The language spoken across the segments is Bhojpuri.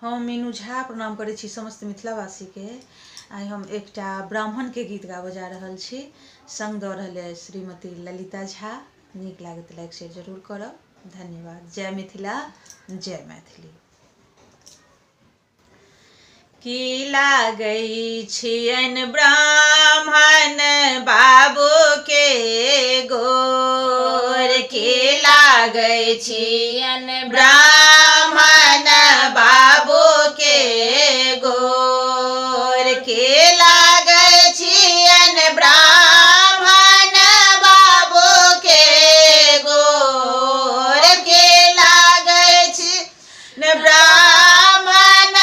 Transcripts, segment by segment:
हम मीनू झा प्रणाम करै छी समस्त मिथिलावासी के। आइ हम एकटा ब्राह्मण के गीत गाबऽ जा रहल छी। संग दऽ रहल है श्रीमती ललिता झा। नीक लागत लाइक शेयर जरूर करब। धन्यवाद। जय मिथिला, जय मैथिली। की लागै छियनि ब्राह्मण बाबू के गोर, की लागै छियनि ब्राह्मण बाबू के गोर, की लागै छियनि ब्राह्मण बाबू के गोर, की लागै छियनि ब्राह्मण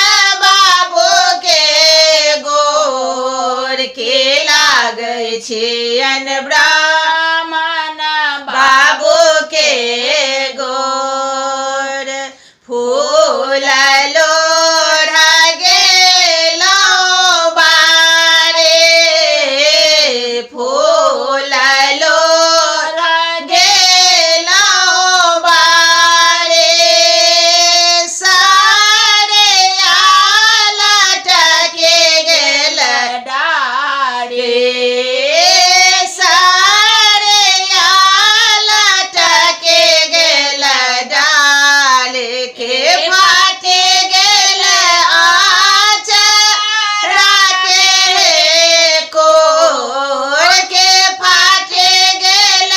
बाबू के गोर, की लागै छियनि ब्राह्मण बाबू के गोर। फूल लोढ़ा गेलहुँ बारे, फूल लोढ़ा गेलहुँ बारे, सारे लटके गेल डारे, सारे लटके गेल डाल के फाटे गेल आचरा के कोर, के फाटे गेल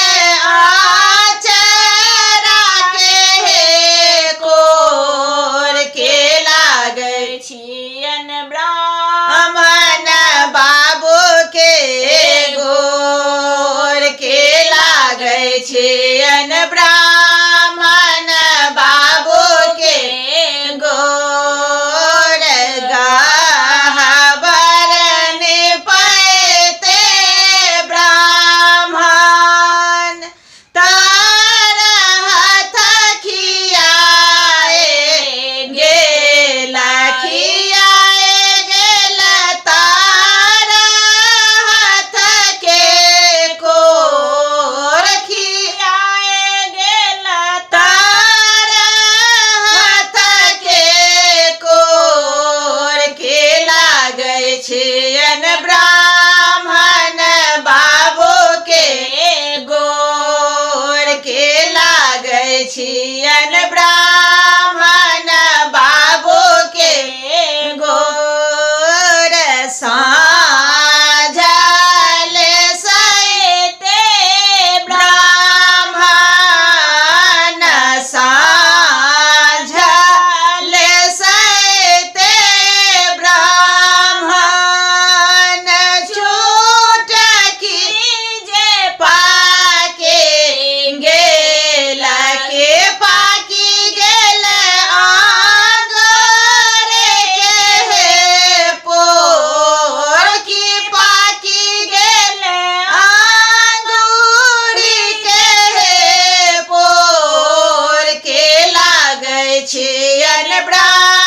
आचरा के कोर, के लागै छियनि ब्राह्मण बाबू के गोर, के लागै छियनि ब्राह्मण बाबू के गोर। गहबर निपैते ब्राह्मण, तार हाथ खियाए गेल, खियाए गेल तार हाथ के कोर, खियाए गेल तार हाथ के कोर, के लागै छियनि ब्राह्मण बाबू के गोर, के लागै छियनि ब्राह्मण बाबू के गोर। साँझल सैते ब्राह्मण, साँझल सैते ब्राह्मण, छूटकी जे पाके गेल, के पाकी गेल आंगरे के पोर, की पाकी गेल आंगुरी के पोर, के लागै छियनि ब्राह्मण